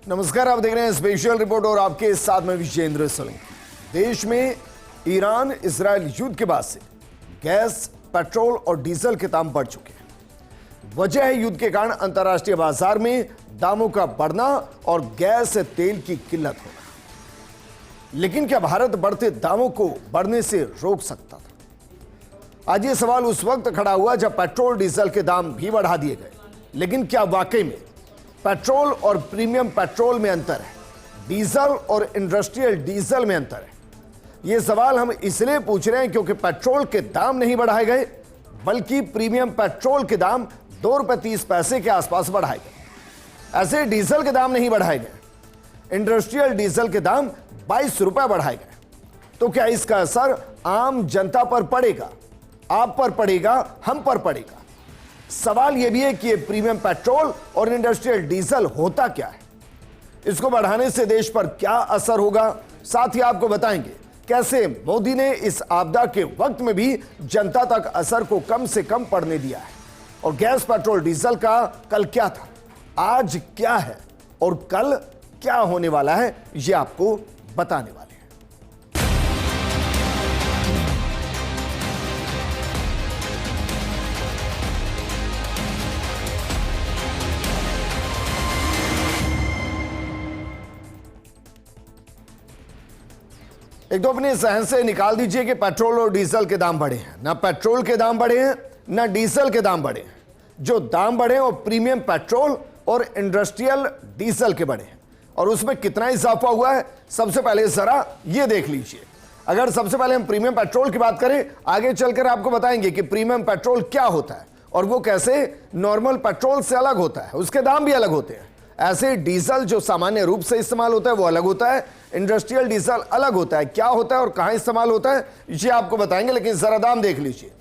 नमस्कार, आप देख रहे हैं स्पेशल रिपोर्ट और आपके साथ में विजेंद्र सोलंकी। देश में ईरान इजरायल युद्ध के बाद से गैस, पेट्रोल और डीजल के दाम बढ़ चुके हैं। वजह है युद्ध के कारण अंतर्राष्ट्रीय बाजार में दामों का बढ़ना और गैस तेल की किल्लत होना। लेकिन क्या भारत बढ़ते दामों को बढ़ने से रोक सकता था? आज ये सवाल उस वक्त खड़ा हुआ जब पेट्रोल डीजल के दाम भी बढ़ा दिए गए। लेकिन क्या वाकई में पेट्रोल और प्रीमियम पेट्रोल में अंतर है, डीजल और इंडस्ट्रियल डीजल में अंतर है? यह सवाल हम इसलिए पूछ रहे हैं क्योंकि पेट्रोल के दाम नहीं बढ़ाए गए, बल्कि प्रीमियम पेट्रोल के दाम ₹2.30 के आसपास बढ़ाए गए। ऐसे डीजल के दाम नहीं बढ़ाए गए, इंडस्ट्रियल डीजल के दाम ₹22 बढ़ाए गए। तो क्या इसका असर आम जनता पर पड़ेगा, आप पर पड़ेगा, हम पर पड़ेगा? सवाल यह भी है कि ये प्रीमियम पेट्रोल और इंडस्ट्रियल डीजल होता क्या है, इसको बढ़ाने से देश पर क्या असर होगा। साथ ही आपको बताएंगे कैसे मोदी ने इस आपदा के वक्त में भी जनता तक असर को कम से कम पड़ने दिया है। और गैस, पेट्रोल, डीजल का कल क्या था, आज क्या है और कल क्या होने वाला है, यह आपको बताने वाले हैं। एक तो अपने जहन से निकाल दीजिए कि पेट्रोल और डीजल के दाम बढ़े हैं। ना पेट्रोल के दाम बढ़े हैं, ना डीजल के दाम बढ़े हैं। जो दाम बढ़े हैं वो प्रीमियम पेट्रोल और इंडस्ट्रियल डीजल के बढ़े हैं। और उसमें कितना इजाफा हुआ है, सबसे पहले जरा ये देख लीजिए। अगर सबसे पहले हम प्रीमियम पेट्रोल की बात करें, आगे चलकर आपको बताएंगे कि प्रीमियम पेट्रोल क्या होता है और वो कैसे नॉर्मल पेट्रोल से अलग होता है, उसके दाम भी अलग होते हैं। ऐसे डीजल जो सामान्य रूप से इस्तेमाल होता है वो अलग होता है, इंडस्ट्रियल डीजल अलग होता है। क्या होता है और कहां इस्तेमाल होता है ये आपको बताएंगे, लेकिन जरा दाम देख लीजिए।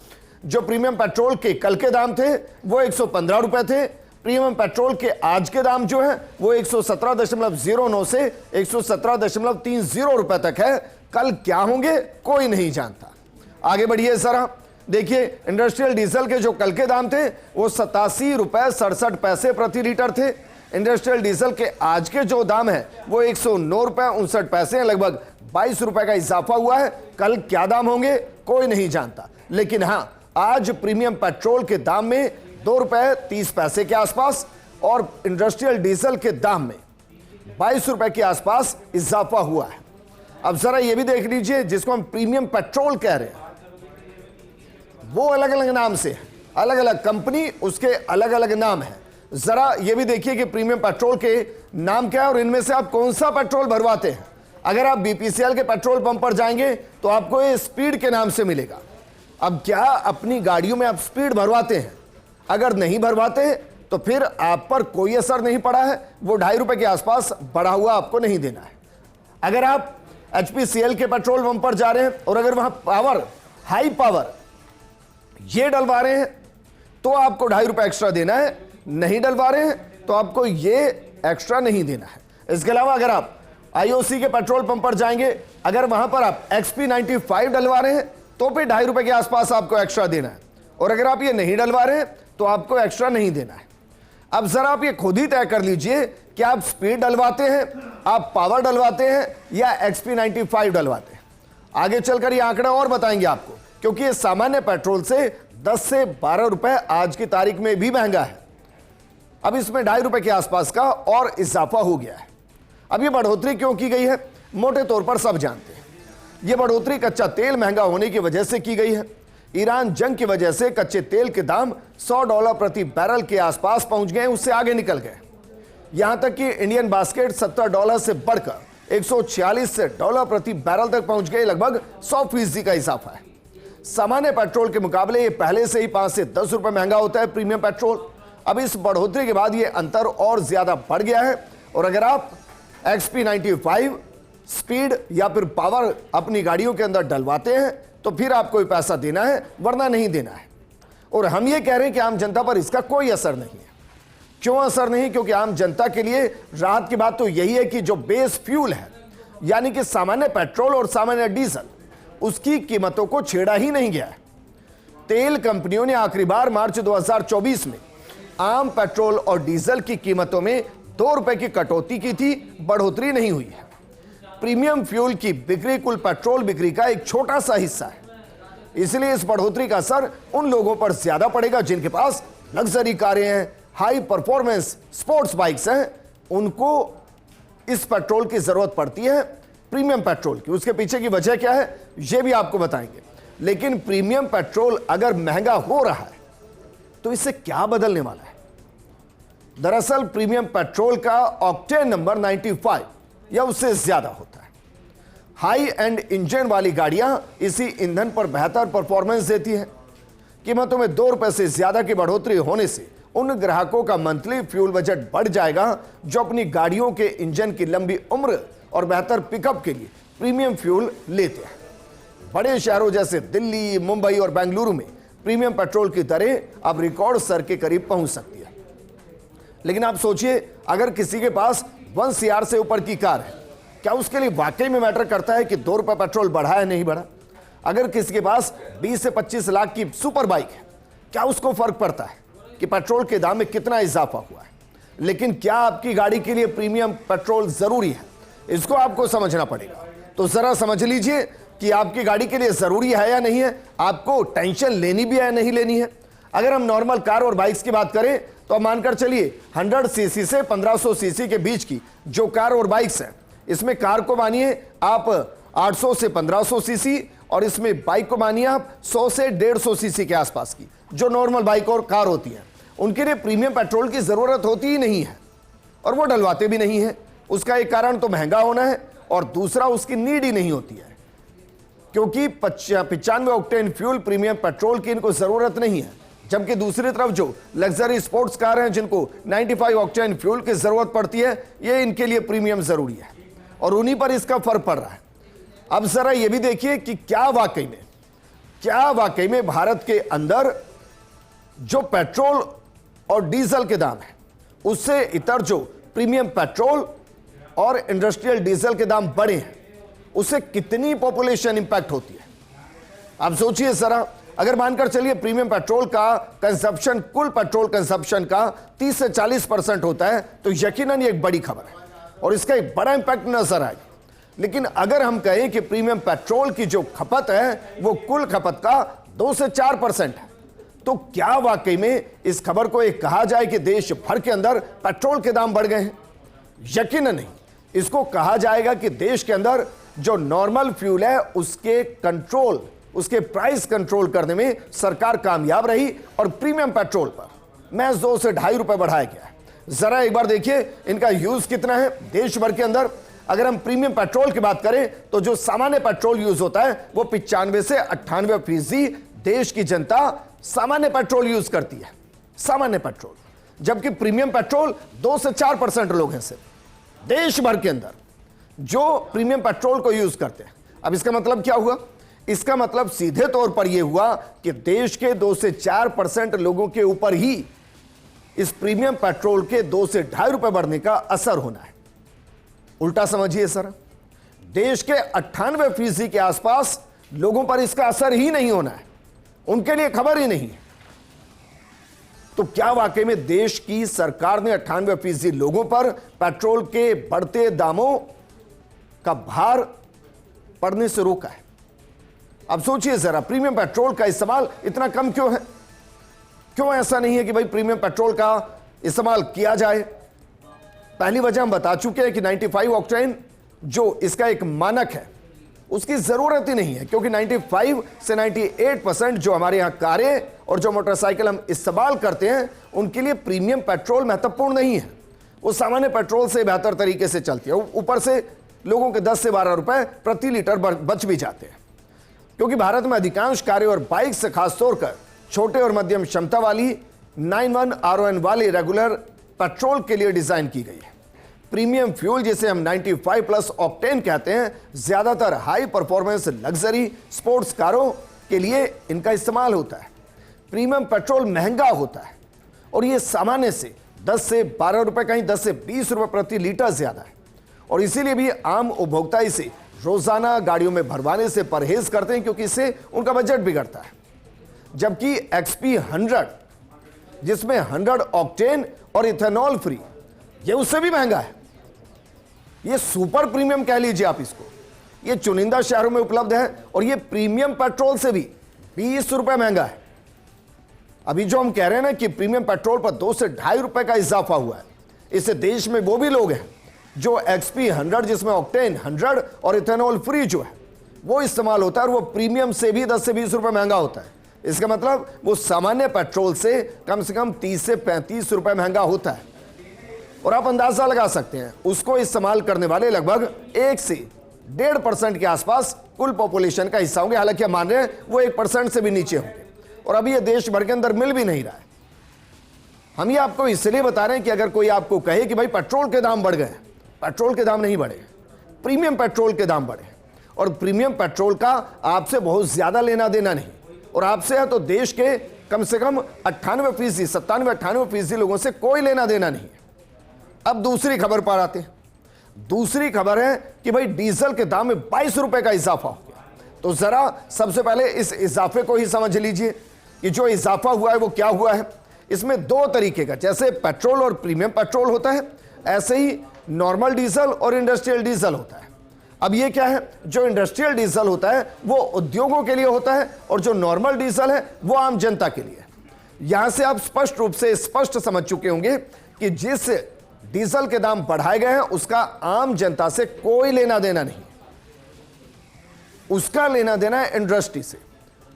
जो प्रीमियम पेट्रोल के कल के दाम थे वो ₹115 थे। प्रीमियम पेट्रोल के आज के दाम जो है वो 117.09 से 117.30 रुपए तक है। कल क्या होंगे कोई नहीं जानता। आगे बढ़िए जरा देखिए, इंडस्ट्रियल डीजल के जो कल के दाम थे वो ₹87.67 प्रति लीटर थे। इंडस्ट्रियल डीजल के आज के जो दाम है वो ₹109.59 हैं, लगभग ₹22 का इजाफा हुआ है। कल क्या दाम होंगे कोई नहीं जानता। लेकिन हां, आज प्रीमियम पेट्रोल के दाम में ₹2.30 के आसपास और इंडस्ट्रियल डीजल के दाम में ₹22 के आसपास इजाफा हुआ है। अब जरा यह भी देख लीजिए, जिसको हम प्रीमियम पेट्रोल कह रहे हैं वो अलग अलग नाम से, अलग अलग कंपनी, उसके अलग अलग नाम है। जरा ये भी देखिए कि प्रीमियम पेट्रोल के नाम क्या है और इनमें से आप कौन सा पेट्रोल भरवाते हैं। अगर आप बीपीसीएल के पेट्रोल पंप पर जाएंगे तो आपको ये स्पीड के नाम से मिलेगा। अब क्या अपनी गाड़ियों में आप स्पीड भरवाते हैं? अगर नहीं भरवाते तो फिर आप पर कोई असर नहीं पड़ा है, वो ₹2.5 के आसपास बढ़ा हुआ आपको नहीं देना है। अगर आप एचपीसीएल के पेट्रोल पंप पर जा रहे हैं और अगर वहां पावर, हाई पावर ये डलवा रहे हैं तो आपको ₹2.5 एक्स्ट्रा देना है। नहीं डलवा रहे हैं तो आपको ये एक्स्ट्रा नहीं देना है। इसके अलावा अगर आप आईओसी के पेट्रोल पंप पर जाएंगे, अगर वहां पर आप XP95 डलवा रहे हैं तो फिर ₹2.5 के आसपास आपको एक्स्ट्रा देना है। और अगर आप ये नहीं डलवा रहे हैं तो आपको एक्स्ट्रा नहीं देना है। अब जरा आप ये खुद ही तय कर लीजिए कि आप स्पीड डलवाते हैं, आप पावर डलवाते हैं या XP95 डलवाते हैं। आगे चलकर ये आंकड़ा और बताएंगे आपको, क्योंकि ये सामान्य पेट्रोल से 10 से ₹12 आज की तारीख में भी महंगा है। अब इसमें ₹2.5 के आसपास का और इजाफा हो गया है। अब ये बढ़ोतरी क्यों की गई है, मोटे तौर पर सब जानते हैं। ये बढ़ोतरी कच्चा तेल महंगा होने की वजह से की गई है। ईरान जंग की वजह से कच्चे तेल के दाम $100 प्रति बैरल के आसपास पहुंच गए, उससे आगे निकल गए। यहां तक कि इंडियन बास्केट $70 से बढ़कर $146 प्रति बैरल तक पहुंच गए, लगभग 100% का इजाफा है। सामान्य पेट्रोल के मुकाबले ये पहले से ही 5 से ₹10 महंगा होता है प्रीमियम पेट्रोल। अब इस बढ़ोतरी के बाद ये अंतर और ज्यादा बढ़ गया है। और अगर आप XP95 स्पीड या फिर पावर अपनी गाड़ियों के अंदर डलवाते हैं तो फिर आपको ये पैसा देना है, वरना नहीं देना है। और हम ये कह रहे हैं कि आम जनता पर इसका कोई असर नहीं है। क्यों असर नहीं? क्योंकि आम जनता के लिए राहत की बात तो यही है कि जो बेस फ्यूल है, यानी कि सामान्य पेट्रोल और सामान्य डीजल, उसकी कीमतों को छेड़ा ही नहीं गया है। तेल कंपनियों ने आखिरी बार मार्च 2024 में आम पेट्रोल और डीजल की कीमतों में ₹2 की कटौती की थी, बढ़ोतरी नहीं हुई है। प्रीमियम फ्यूल की बिक्री कुल पेट्रोल बिक्री का एक छोटा सा हिस्सा है, इसलिए इस बढ़ोतरी का असर उन लोगों पर ज्यादा पड़ेगा जिनके पास लग्जरी कारें हैं, हाई परफॉर्मेंस स्पोर्ट्स बाइक्स हैं। उनको इस पेट्रोल की जरूरत पड़ती है, प्रीमियम पेट्रोल की। उसके पीछे की वजह क्या है यह भी आपको बताएंगे। लेकिन प्रीमियम पेट्रोल अगर महंगा हो रहा है तो इससे क्या बदलने वाला है? दरअसल प्रीमियम पेट्रोल का ऑक्टेन नंबर 95 या उससे ज्यादा होता है। हाई एंड इंजन वाली गाड़ियां इसी ईंधन पर बेहतर परफॉर्मेंस देती हैं। कीमतों में ₹2 से ज्यादा की बढ़ोतरी होने से उन ग्राहकों का मंथली फ्यूल बजट बढ़ जाएगा जो अपनी गाड़ियों के इंजन की लंबी उम्र और बेहतर पिकअप के लिए प्रीमियम फ्यूल लेते हैं। बड़े शहरों जैसे दिल्ली, मुंबई और बेंगलुरु में प्रीमियम पेट्रोल की दरें अब रिकॉर्ड स्तर के करीब पहुंच सकती है। लेकिन आप सोचिए, अगर किसी के पास 1 CR से ऊपर की कार है, क्या उसके लिए वाकई में मैटर करता है कि ₹2 पेट्रोल बढ़ा है नहीं बढ़ा? अगर किसी के पास 20 से 25 लाख की सुपर बाइक है, क्या उसको फर्क पड़ता है कि पेट्रोल के दाम में कितना इजाफा हुआ है? लेकिन क्या आपकी गाड़ी के लिए प्रीमियम पेट्रोल जरूरी है? इसको आपको समझना पड़ेगा। तो जरा समझ लीजिए कि आपकी गाड़ी के लिए जरूरी है या नहीं है, आपको टेंशन लेनी भी है या नहीं लेनी है। अगर हम नॉर्मल कार और बाइक्स की बात करें तो आप मानकर चलिए 100 सीसी से 1500 सीसी के बीच की जो कार और बाइक्स हैं, इसमें कार को मानिए आप 800 से 1500 सीसी और इसमें बाइक को मानिए आप 100 से 150 सीसी के आसपास की जो नॉर्मल बाइक और कार होती है, उनके लिए प्रीमियम पेट्रोल की जरूरत होती ही नहीं है और वो डलवाते भी नहीं है। उसका एक कारण तो महंगा होना है और दूसरा उसकी नीड ही नहीं होती है, क्योंकि 95 ऑक्टेन फ्यूल प्रीमियम पेट्रोल की इनको जरूरत नहीं है। जबकि दूसरी तरफ जो लग्जरी स्पोर्ट्स कार हैं जिनको 95 ऑक्टेन फ्यूल की जरूरत पड़ती है, ये इनके लिए प्रीमियम जरूरी है और उन्हीं पर इसका फर्क पड़ रहा है। अब जरा ये भी देखिए कि क्या वाकई में भारत के अंदर जो पेट्रोल और डीजल के दाम है उससे इतर जो प्रीमियम पेट्रोल और इंडस्ट्रियल डीजल के दाम बढ़े हैं, उससे कितनी पॉपुलेशन इंपैक्ट होती है? आप सोचिए जरा, अगर मानकर चलिए प्रीमियम पेट्रोल का कंजप्शन कुल पेट्रोल कंजप्शन का 30 से 40% होता है तो यकीनन ये एक बड़ी खबर है और इसका एक बड़ा इंपैक्ट नजर आएगा। लेकिन अगर हम कहें कि प्रीमियम पेट्रोल की जो खपत है वो कुल खपत का 2 से 4% है, तो क्या वाकई में इस खबर को एक कहा जाए कि देश भर के अंदर पेट्रोल के दाम बढ़ गए हैं? यकीनन नहीं। इसको कहा जाएगा कि देश के अंदर जो नॉर्मल फ्यूल है उसके प्राइस कंट्रोल करने में सरकार कामयाब रही और प्रीमियम पेट्रोल पर महज 2 से ₹2.5 बढ़ाया गया है। जरा एक बार देखिए इनका यूज कितना है देश भर के अंदर। अगर हम प्रीमियम पेट्रोल की बात करें तो जो सामान्य पेट्रोल यूज होता है वो 95 से 98% देश की जनता सामान्य पेट्रोल यूज करती है, सामान्य पेट्रोल। जबकि प्रीमियम पेट्रोल 2 से 4% लोग हैं सिर्फ देश भर के अंदर जो प्रीमियम पेट्रोल को यूज करते हैं। अब इसका मतलब क्या हुआ? इसका मतलब सीधे तौर पर यह हुआ कि देश के 2 से 4% लोगों के ऊपर ही इस प्रीमियम पेट्रोल के 2 से ₹2.5 बढ़ने का असर होना है। उल्टा समझिए सर, देश के 98% के आसपास लोगों पर इसका असर ही नहीं होना है, उनके लिए खबर ही नहीं है। तो क्या वाकई में देश की सरकार ने 98% लोगों पर पेट्रोल के बढ़ते दामों का भार पड़ने से रोका है? अब सोचिए जरा, प्रीमियम पेट्रोल का इस्तेमाल इतना कम क्यों है? क्यों ऐसा नहीं है कि भाई प्रीमियम पेट्रोल का इस्तेमाल किया जाए? पहली वजह हम बता चुके हैं कि 95 ऑक्टेन जो इसका एक मानक है उसकी जरूरत ही नहीं है, क्योंकि 95 से 98% जो हमारे यहां कारें और जो मोटरसाइकिल हम इस्तेमाल करते हैं उनके लिए प्रीमियम पेट्रोल महत्वपूर्ण नहीं है। वो सामान्य पेट्रोल से बेहतर तरीके से चलती है। ऊपर से लोगों के 10 से 12 रुपए प्रति लीटर बच भी जाते हैं, क्योंकि भारत में अधिकांश कारें और बाइक से खासतौर कर छोटे और मध्यम क्षमता वाली 91 RON वाले रेगुलर पेट्रोल के लिए डिजाइन की गई है। प्रीमियम फ्यूल जिसे हम 95+ ऑक्टेन कहते हैं, ज्यादातर हाई परफॉर्मेंस लग्जरी स्पोर्ट्स कारों के लिए इनका इस्तेमाल होता है। प्रीमियम पेट्रोल महंगा होता है और यह सामान्य से 10 से 12 रुपए, कहीं 10 से 20 रुपए प्रति लीटर ज्यादा है और इसीलिए भी आम उपभोक्ता इसे रोजाना गाड़ियों में भरवाने से परहेज करते हैं, क्योंकि इससे उनका बजट बिगड़ता है। जबकि XP 100 जिसमें 100 ऑक्टेन और इथेनॉल फ्री ये उससे भी महंगा है। ये सुपर प्रीमियम कह लीजिए आप इसको। ये चुनिंदा शहरों में उपलब्ध है और ये प्रीमियम पेट्रोल से भी 20 रुपए महंगा है। अभी जो हम कह रहे हैं ना कि प्रीमियम पेट्रोल पर 2 से 2.5 रुपए का इजाफा हुआ है, इससे देश में वो भी लोग हैं जो XP 100 जिसमें ऑक्टेन 100 और इथेनॉल फ्री जो है वो इस्तेमाल होता है और वो प्रीमियम से भी 10 से 20 रुपए महंगा होता है। इसका मतलब वो सामान्य पेट्रोल से कम 30 से 35 रुपए महंगा होता है। और आप अंदाजा लगा सकते हैं उसको इस्तेमाल करने वाले लगभग 1 से 1.5% के आसपास कुल पॉपुलेशन का हिस्सा होंगे। हालांकि हम मान रहे हैं वो 1% से भी नीचे होंगे और अभी ये देश भर के अंदर मिल भी नहीं रहा है। हम ये आपको इसलिए बता रहे हैं कि अगर कोई आपको कहे कि भाई पेट्रोल के दाम बढ़ गए, पेट्रोल के दाम नहीं बढ़े, प्रीमियम पेट्रोल के दाम बढ़े और प्रीमियम पेट्रोल का आपसे बहुत ज्यादा लेना देना नहीं, और आपसे है तो देश के कम से कम 98%, 97-98% लोगों से कोई लेना देना नहीं है। अब दूसरी खबर पर आते हैं। दूसरी खबर है कि भाई डीजल के दाम में 22 रुपए का इजाफा हो गया। तो जरा सबसे पहले इस इजाफे को ही समझ लीजिए कि जो इजाफा हुआ है वो क्या हुआ है। इसमें 2 तरीके का, जैसे पेट्रोल और प्रीमियम पेट्रोल होता है, ऐसे ही नॉर्मल डीजल और इंडस्ट्रियल डीजल होता है। अब ये क्या है, जो इंडस्ट्रियल डीजल होता है वो उद्योगों के लिए होता है और जो नॉर्मल डीजल है वो आम जनता के लिए। यहां से आप स्पष्ट रूप से स्पष्ट समझ चुके होंगे कि जिस डीजल के दाम बढ़ाए गए हैं उसका आम जनता से कोई लेना देना नहीं, उसका लेना देना है इंडस्ट्री से।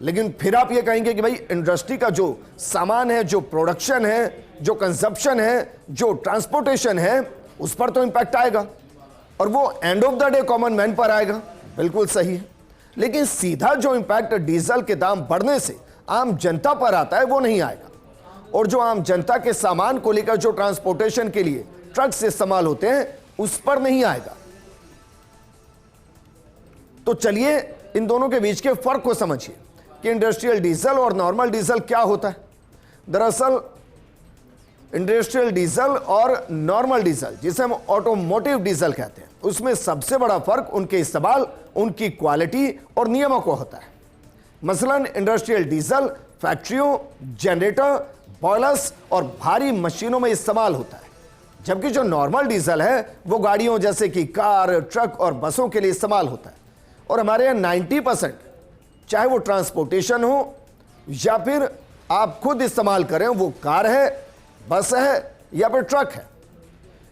लेकिन फिर आप ये कहेंगे कि भाई इंडस्ट्री का जो सामान है, जो प्रोडक्शन है, जो कंजप्शन है, जो ट्रांसपोर्टेशन है, उस पर तो इंपैक्ट आएगा और वो end of the day common man पर आएगा। बिल्कुल सही है, लेकिन सीधा जो इंपैक्ट डीजल के दाम बढ़ने से आम जनता पर आता है वो नहीं आएगा। और जो आम जनता के सामान को लेकर जो ट्रांसपोर्टेशन के लिए ट्रक्स इस्तेमाल होते हैं उस पर नहीं आएगा। तो चलिए इन दोनों के बीच के फर्क को समझिए कि इंडस्ट्रियल डीजल और नॉर्मल डीजल क्या होता है। दरअसल इंडस्ट्रियल डीजल और नॉर्मल डीजल, जिसे हम ऑटोमोटिव डीजल कहते हैं, उसमें सबसे बड़ा फर्क उनके इस्तेमाल, उनकी क्वालिटी और नियमों को होता है। मसलन इंडस्ट्रियल डीजल फैक्ट्रियों, जनरेटर, बॉयलर्स और भारी मशीनों में इस्तेमाल होता है, जबकि जो नॉर्मल डीजल है वो गाड़ियों जैसे कि कार, ट्रक और बसों के लिए इस्तेमाल होता है। और हमारे यहाँ 90%, चाहे वो ट्रांसपोर्टेशन हो या फिर आप खुद इस्तेमाल करें, वो कार है, बस है या फिर ट्रक है।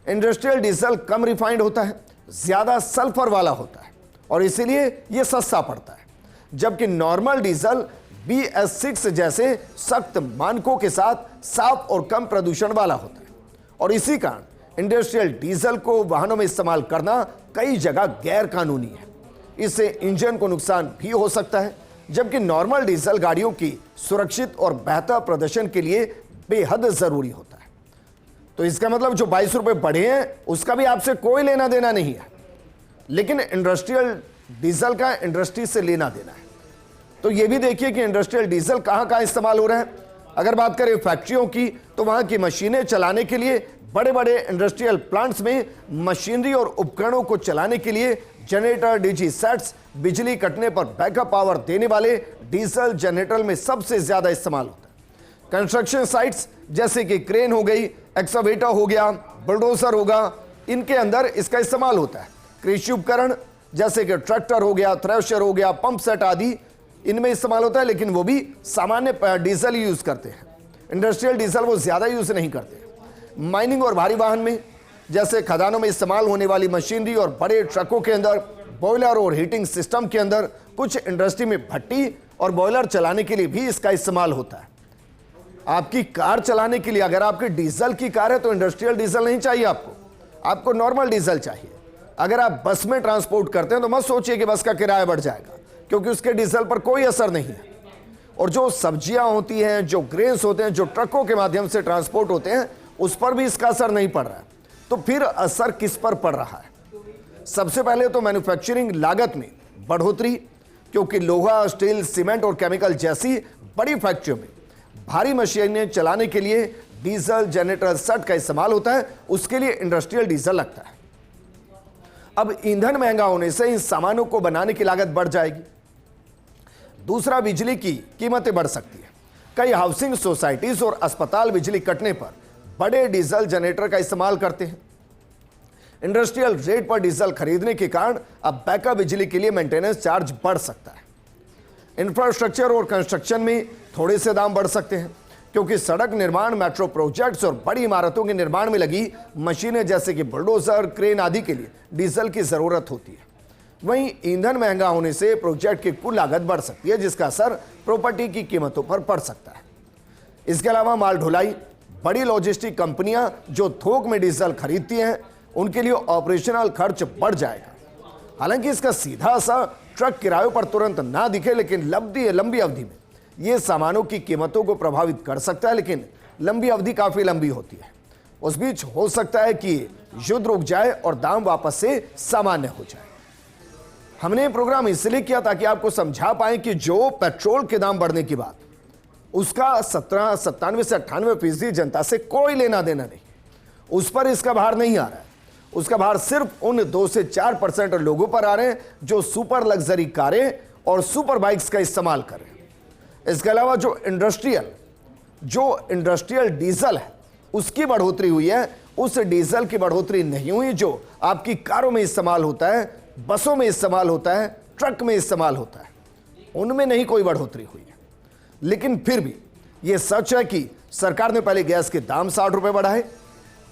इंडस्ट्रियल डीजल कम रिफाइंड होता है, ज्यादा सल्फर वाला होता है और इसीलिए यह सस्ता पड़ता है, जबकि नॉर्मल डीजल BS6 जैसे सख्त मानकों के साथ साफ और कम प्रदूषण वाला होता है। और इसी कारण इंडस्ट्रियल डीजल को वाहनों में इस्तेमाल करना कई जगह गैर कानूनी है। इससे इंजन को नुकसान भी हो सकता है, जबकि नॉर्मल डीजल गाड़ियों की सुरक्षित और बेहतर प्रदर्शन के लिए बेहद जरूरी होता है। तो इसका मतलब जो 22 रुपए बढ़े हैं उसका भी आपसे कोई लेना देना नहीं है, लेकिन इंडस्ट्रियल डीजल का इंडस्ट्री से लेना देना है। तो यह भी देखिए कि इंडस्ट्रियल डीजल कहां कहां इस्तेमाल हो रहा है। अगर बात करें फैक्ट्रियों की, तो वहां की मशीनें चलाने के लिए, बड़े बड़े इंडस्ट्रियल प्लांट्स में मशीनरी और उपकरणों को चलाने के लिए जनरेटर, डीजी सेट्स, बिजली कटने पर बैकअप पावर देने वाले डीजल जनरेटर में सबसे ज्यादा इस्तेमाल होता है। कंस्ट्रक्शन साइट्स जैसे कि क्रेन हो गई, एक्सकवेटर हो गया, बुलडोजर होगा, इनके अंदर इसका इस्तेमाल होता है। कृषि उपकरण जैसे कि ट्रैक्टर हो गया, थ्रेशर हो गया, पंप सेट आदि, इनमें इस्तेमाल होता है, लेकिन वो भी सामान्य डीजल यूज करते हैं। इंडस्ट्रियल डीजल वो ज्यादा यूज नहीं करते। माइनिंग और भारी वाहन में जैसे खदानों में इस्तेमाल होने वाली मशीनरी और बड़े ट्रकों के अंदर, बॉयलर और हीटिंग सिस्टम के अंदर, कुछ इंडस्ट्री में भट्टी और बॉयलर चलाने के लिए भी इसका इस्तेमाल होता है। आपकी कार चलाने के लिए, अगर आपकी डीजल की कार है तो इंडस्ट्रियल डीजल नहीं चाहिए आपको नॉर्मल डीजल चाहिए। अगर आप बस में ट्रांसपोर्ट करते हैं तो मत सोचिए कि बस का किराया बढ़ जाएगा, क्योंकि उसके डीजल पर कोई असर नहीं है। और जो सब्जियां होती हैं, जो ग्रेन्स होते हैं, जो ट्रकों के माध्यम से ट्रांसपोर्ट होते हैं, उस पर भी इसका असर नहीं पड़ रहा है। तो फिर असर किस पर पड़ रहा है? सबसे पहले तो मैन्युफैक्चरिंग लागत में बढ़ोतरी, क्योंकि लोहा, स्टील, सीमेंट और केमिकल जैसी बड़ी फैक्ट्रियों में भारी मशीनें चलाने के लिए डीजल जनरेटर सेट का इस्तेमाल होता है, उसके लिए इंडस्ट्रियल डीजल लगता है। अब ईंधन महंगा होने से इन सामानों को बनाने की लागत बढ़ जाएगी। दूसरा, बिजली की कीमतें बढ़ सकती है। कई हाउसिंग सोसाइटीज और अस्पताल बिजली कटने पर बड़े डीजल जनरेटर का इस्तेमाल करते हैं। इंडस्ट्रियल रेट पर डीजल खरीदने के कारण अब बैकअप बिजली के लिए मेंटेनेंस चार्ज बढ़ सकता है। इंफ्रास्ट्रक्चर और कंस्ट्रक्शन में थोड़े से दाम बढ़ सकते हैं, क्योंकि सड़क निर्माण, मेट्रो प्रोजेक्ट्स और बड़ी इमारतों के निर्माण में लगी मशीनें जैसे कि बुलडोजर, क्रेन आदि के लिए डीजल की जरूरत होती है। वहीं ईंधन महंगा होने से प्रोजेक्ट की कुल लागत बढ़ सकती है, जिसका असर प्रॉपर्टी की कीमतों पर पड़ सकता है। इसके अलावा माल ढुलाई, बड़ी लॉजिस्टिक कंपनियां जो थोक में डीजल खरीदती हैं, उनके लिए ऑपरेशनल खर्च बढ़ जाएगा। हालांकि इसका सीधा असर ट्रक किरायों पर तुरंत ना दिखे, लेकिन लंबी अवधि में ये सामानों की कीमतों को प्रभावित कर सकता है। लेकिन लंबी अवधि काफी लंबी होती है, उस बीच हो सकता है कि युद्ध रुक जाए और दाम वापस से सामान्य हो जाए। हमने प्रोग्राम इसलिए किया ताकि आपको समझा पाए कि जो पेट्रोल के दाम बढ़ने की बात, उसका 97 से 98% जनता से कोई लेना देना नहीं, उस पर इसका भार नहीं आ रहा है। उसका भार सिर्फ उन 2 से 4% लोगों पर आ रहे हैं जो सुपर लग्जरी कारें और सुपर बाइक्स का इस्तेमाल कर रहे हैं। इसके अलावा जो इंडस्ट्रियल डीजल है उसकी बढ़ोतरी हुई है, उस डीजल की बढ़ोतरी नहीं हुई जो आपकी कारों में इस्तेमाल होता है, बसों में इस्तेमाल होता है, ट्रक में इस्तेमाल होता है, उनमें नहीं कोई बढ़ोतरी हुई है। लेकिन फिर भी यह सच है कि सरकार ने पहले गैस के दाम 60 रुपए बढ़ाए,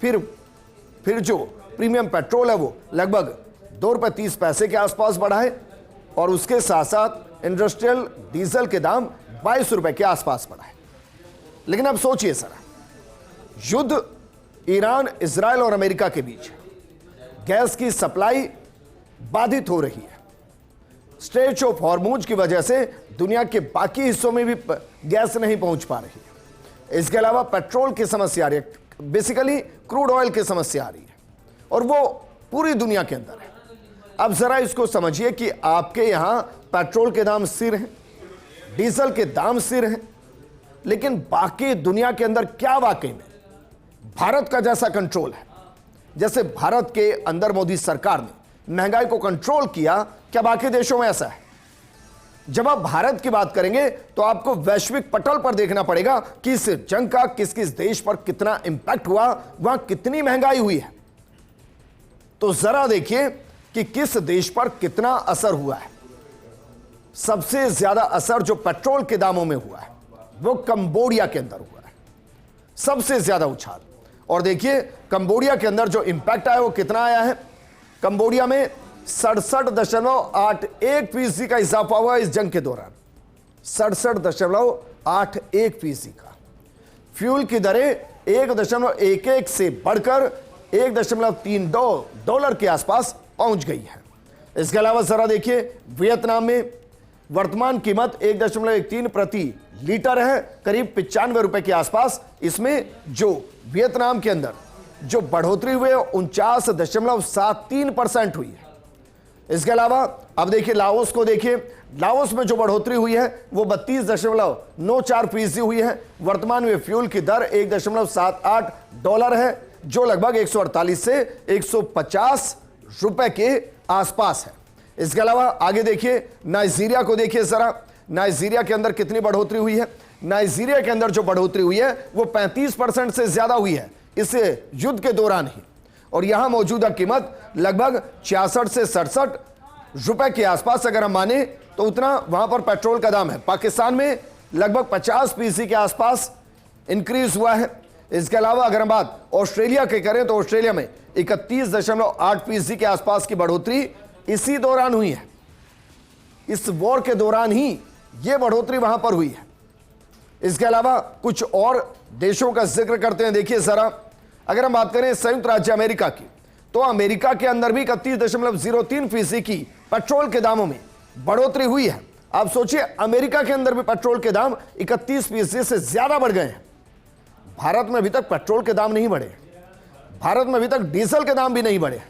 फिर जो प्रीमियम पेट्रोल है वो लगभग ₹2.30 के आसपास बढ़ाए, और उसके साथ साथ इंडस्ट्रियल डीजल के दाम 22 रुपए के आसपास बढ़ाए। लेकिन अब सोचिए सर, युद्ध ईरान, इजराइल और अमेरिका के बीच, गैस की सप्लाई बाधित हो रही है। स्ट्रेच ऑफ हॉर्मुज की वजह से दुनिया के बाकी हिस्सों में भी गैस नहीं पहुंच पा रही है। इसके अलावा पेट्रोल की समस्या आ रही है, बेसिकली क्रूड ऑयल की समस्या आ रही है, और वो पूरी दुनिया के अंदर है। अब जरा इसको समझिए कि आपके यहां पेट्रोल के दाम स्थिर हैं, डीजल के दाम स्थिर हैं, लेकिन बाकी दुनिया के अंदर क्या वाकई में भारत का जैसा कंट्रोल है, जैसे भारत के अंदर मोदी सरकार ने महंगाई को कंट्रोल किया, क्या बाकी देशों में ऐसा है? जब आप भारत की बात करेंगे तो आपको वैश्विक पटल पर देखना पड़ेगा कि इस जंग का किस किस देश पर कितना इंपैक्ट हुआ, वहां कितनी महंगाई हुई है। तो जरा देखिए कि किस देश पर कितना असर हुआ है। सबसे ज्यादा असर जो पेट्रोल के दामों में हुआ है वो कंबोडिया के अंदर हुआ है, सबसे ज्यादा उछाल। और देखिए कंबोडिया के अंदर जो इंपैक्ट आया वो कितना आया है। कंबोडिया में 67.81% का इजाफा हुआ इस जंग के दौरान, 67.81% का। फ्यूल की दरें 1.11 से बढ़कर $1.32 के आसपास पहुंच गई है। इसके अलावा जरा देखिए वियतनाम में वर्तमान कीमत 1.13 प्रति लीटर है, करीब 95 रुपए के आसपास। इसमें जो वियतनाम के अंदर जो बढ़ोतरी हुई है 49.73% हुई है। इसके अलावा अब देखिए लाओस को देखिए, लाओस में जो बढ़ोतरी हुई है वो 32.94% हुई है। वर्तमान में फ्यूल की दर $1.78 है, जो लगभग 148 से 150 रुपए के आसपास है। इसके अलावा आगे देखिए नाइजीरिया को देखिए जरा, नाइजीरिया के अंदर कितनी बढ़ोतरी हुई है। नाइजीरिया के अंदर जो बढ़ोतरी हुई है वो 35% से ज्यादा हुई है इस युद्ध के दौरान ही, और यहां मौजूदा कीमत लगभग 66 से 67 रुपए के आसपास अगर हम माने तो उतना वहां पर पेट्रोल का दाम है। पाकिस्तान में लगभग 50% के आसपास इंक्रीज हुआ है। इसके अलावा अगर हम बात ऑस्ट्रेलिया की करें तो ऑस्ट्रेलिया में 31.8% के आसपास की बढ़ोतरी इसी दौरान हुई है। इस वॉर के दौरान ही यह बढ़ोतरी वहां पर हुई है। इसके अलावा कुछ और देशों का जिक्र करते हैं। देखिए जरा, अगर हम बात करें संयुक्त राज्य अमेरिका की, तो अमेरिका के अंदर भी 31.03% की पेट्रोल के दामों में बढ़ोतरी हुई है। आप सोचिए अमेरिका के अंदर भी पेट्रोल के दाम 31% से ज्यादा बढ़ गए हैं। भारत में अभी तक पेट्रोल के दाम नहीं बढ़े, भारत में अभी तक डीजल के दाम भी नहीं बढ़े।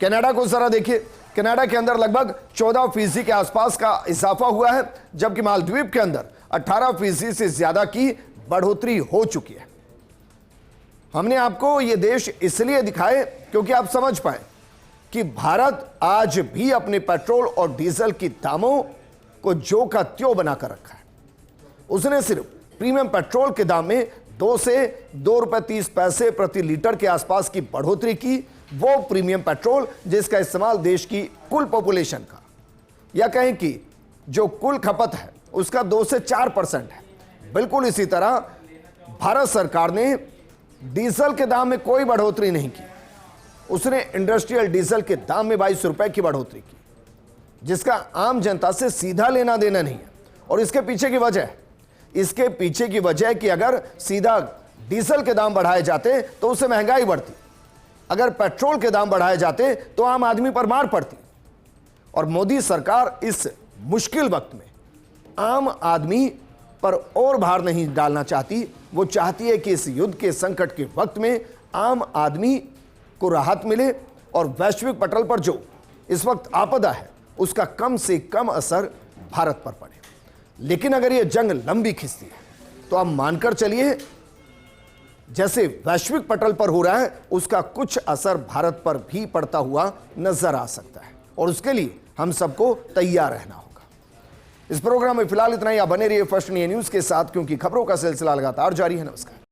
कनाडा को जरा देखिए, कनाडा के अंदर लगभग 14% के आसपास का इजाफा हुआ है, जबकि मालदीव के अंदर 18% से ज्यादा की बढ़ोतरी हो चुकी है। हमने आपको ये देश इसलिए दिखाए क्योंकि आप समझ पाए कि भारत आज भी अपने पेट्रोल और डीजल की दामों को जो का त्यों बनाकर रखा है। उसने सिर्फ प्रीमियम पेट्रोल के दाम में 2 से 2 रुपए 30 पैसे प्रति लीटर के आसपास की बढ़ोतरी की, वो प्रीमियम पेट्रोल जिसका इस्तेमाल देश की कुल पॉपुलेशन का, या कहें कि जो कुल खपत है उसका 2 से 4% है। बिल्कुल इसी तरह भारत सरकार ने डीजल के दाम में कोई बढ़ोतरी नहीं की। उसने इंडस्ट्रियल डीजल के दाम में 22 रुपए की बढ़ोतरी की, जिसका आम जनता से सीधा लेना देना नहीं है। और इसके पीछे की वजह है कि अगर सीधा डीजल के दाम बढ़ाए जाते तो उससे महंगाई बढ़ती, अगर पेट्रोल के दाम बढ़ाए जाते तो आम आदमी पर मार पड़ती। और मोदी सरकार इस मुश्किल वक्त में आम आदमी पर और भार नहीं डालना चाहती। वो चाहती है कि इस युद्ध के संकट के वक्त में आम आदमी को राहत मिले और वैश्विक पटल पर जो इस वक्त आपदा है उसका कम से कम असर भारत पर पड़े। लेकिन अगर यह जंग लंबी खिंचती है तो आप मानकर चलिए जैसे वैश्विक पटल पर हो रहा है उसका कुछ असर भारत पर भी पड़ता हुआ नजर आ सकता है, और उसके लिए हम सबको तैयार रहना होगा। इस प्रोग्राम में फिलहाल इतना ही। आप बने रहिए फर्स्ट इंडिया न्यूज के साथ, क्योंकि खबरों का सिलसिला लगातार जारी है। नमस्कार।